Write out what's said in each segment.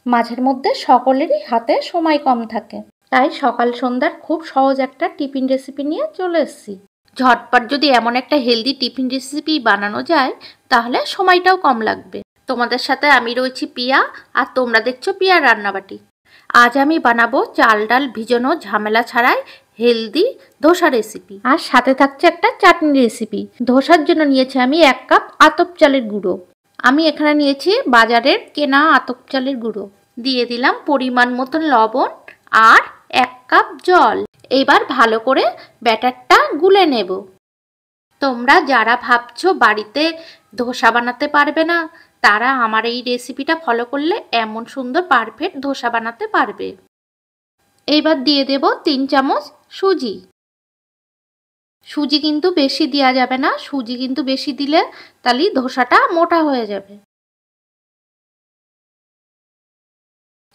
মাঝের মধ্যে সকলেরই হাতে সময় কম থাকে, তাই সকাল সন্ধ্যার খুব সহজ একটা টিফিন রেসিপি নিয়ে চলে এসেছি। ঝটপট যদি এমন একটা হেলদি টিফিন রেসিপি বানানো যায় তাহলে সময়টাও কম লাগবে। তোমাদের সাথে আমি রয়েছি পিয়া, আর তোমরা দেখছো পিয়ার রান্নাবাটি। আজ আমি বানাবো চাল ডাল ভিজানো ঝামেলা ছাড়াই হেলদি ধোসা রেসিপি, আর সাথে থাকছে একটা চাটনি রেসিপি। ধোসার জন্য নিয়েছি আমি 1 কাপ আতপ চালের গুঁড়ো। আমি এখানে নিয়েছি বাজারের কেনা আতপ চালের গুঁড়ো। দিয়ে দিলাম পরিমাণ মতন লবণ আর 1 কাপ জল। এবার ভালো করে ব্যাটারটা গুলে নেব। তোমরা যারা ভাবছো বাড়িতে ধোসা বানাতে পারবে না, তারা আমার এই রেসিপিটা ফলো করলে এমন সুন্দর পারফেক্ট ধোসা বানাতে পারবে। এবার দিয়ে দেব 3 চামচ সুজি। সুজি কিন্তু বেশি দেওয়া যাবে না, সুজি কিন্তু বেশি দিলে তাহলে ধোসাটা মোটা হয়ে যাবে।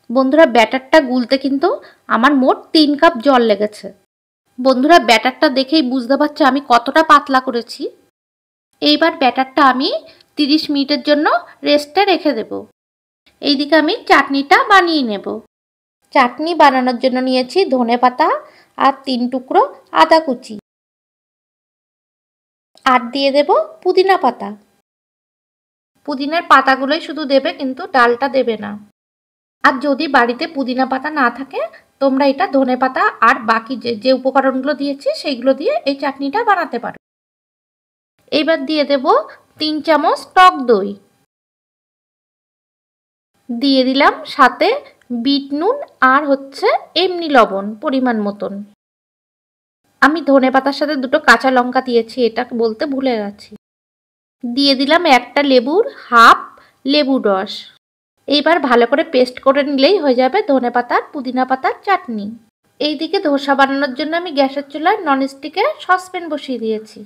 বন্ধুরা ব্যাটারটা গুলতে কিন্তু আমার মোট 3 কাপ জল লেগেছে। বন্ধুরা ব্যাটারটা দেখেই বুঝতে পারছো আমি কতটা পাতলা করেছি। এইবার ব্যাটারটা আমি 30 মিনিটের জন্য রেস্টে রেখে দেব। এইদিকে আমি চাটনিটা বানিয়ে নেব। চাটনি বানানোর জন্য নিয়েছি ধনেপাতা আর 3 টুকরো আদা কুচি, আর দিয়ে দেব পুদিনা পাতা। পুদিনার পাতাগুলোই শুধু দেবে, কিন্তু ডালটা দেবে না। আর যদি বাড়িতে পুদিনা পাতা না থাকে তোমরা এটা ধনেপাতা আর বাকি যে উপকরণগুলো দিয়েছি সেইগুলো দিয়ে এই চাটনিটা বানাতে পারো। এবার দিয়ে দেব 3 চামচ টক দই। দিয়ে দিলাম সাথে বিট নুন আর এমনি লবণ পরিমাণ মতন। আমি ধনেপাতার সাথে 2টো কাঁচা লঙ্কা দিয়েছি, এটা বলতে ভুলে গেছি। দিয়ে দিলাম একটা লেবুর হাফ লেবু রস। এইবার ভালো করে পেস্ট করে নিলেই হয়ে যাবে ধনেপাতার পুদিনা পাতার চাটনি। এইদিকে ধোসা বানানোর জন্য আমি গ্যাসের চুলায় ননস্টিকে সসপ্যান বসিয়ে দিয়েছি।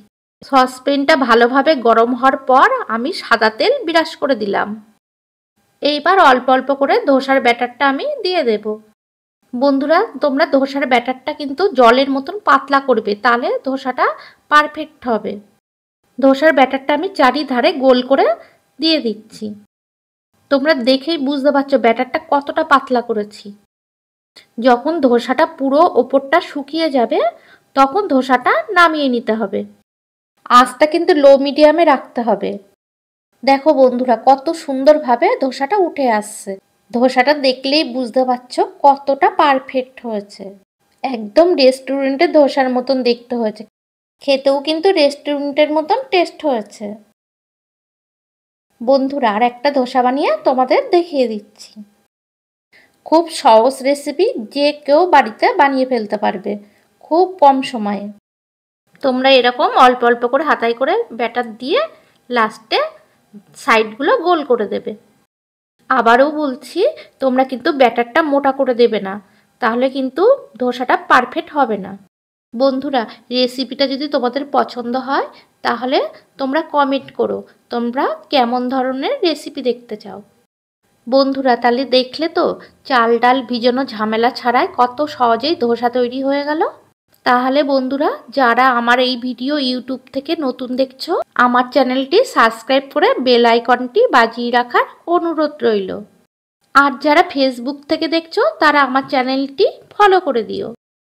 সসপ্যানটা ভালোভাবে গরম হওয়ার পর আমি সাদা তেল ব্রাশ করে দিলাম। এইবার অল্প অল্প করে ধোসার ব্যাটারটা আমি দিয়ে দেব। বন্ধুরা তোমরা ধোসার ব্যাটারটা কিন্তু জলের মতন পাতলা করবে, তাহলে ধোসাটা পারফেক্ট হবে। ধোসার ব্যাটারটা আমি চারিধারে গোল করে দিয়ে দিচ্ছি। তোমরা দেখেই বুঝতে পারছো ব্যাটারটা কতটা পাতলা করেছি। যখন ধোসাটা পুরো ওপরটা শুকিয়ে যাবে তখন ধোসাটা নামিয়ে নিতে হবে। আঁচটা কিন্তু লো মিডিয়ামে রাখতে হবে। দেখো বন্ধুরা কত সুন্দরভাবে ধোসাটা উঠে আসছে। ধোসাটা দেখলেই বুঝতে পারছো কতটা পারফেক্ট হয়েছে। একদম রেস্টুরেন্টের ধোসার মতন দেখতে হয়েছে, খেতেও কিন্তু রেস্টুরেন্টের মতন টেস্ট হয়েছে। বন্ধুরা আর একটা ধোসা বানিয়ে তোমাদের দেখিয়ে দিচ্ছি। খুব সহজ রেসিপি, যে কেউ বাড়িতে বানিয়ে ফেলতে পারবে খুব কম সময়ে। তোমরা এরকম অল্প অল্প করে হাতায় করে ব্যাটার দিয়ে লাস্টে সাইডগুলো গোল করে দেবে। আবারও বলছি তোমরা কিন্তু ব্যাটারটা মোটা করে দেবে না, তাহলে কিন্তু ধোসাটা পারফেক্ট হবে না। বন্ধুরা রেসিপিটা যদি তোমাদের পছন্দ হয় তাহলে তোমরা কমেন্ট করো তোমরা কেমন ধরনের রেসিপি দেখতে চাও। বন্ধুরা তাহলে দেখলে তো চাল ডাল ভিজানো ঝামেলা ছাড়াই কত সহজেই ধোসা তৈরি হয়ে গেল। তাহলে বন্ধুরা যারা আমার এই ভিডিও ইউটিউব থেকে নতুন দেখছো, আমার চ্যানেলটি সাবস্ক্রাইব করে বেল আইকনটি বাজিয়ে রাখার অনুরোধ রইল। আর যারা ফেসবুক থেকে দেখছো তারা আমার চ্যানেলটি ফলো করে দিও।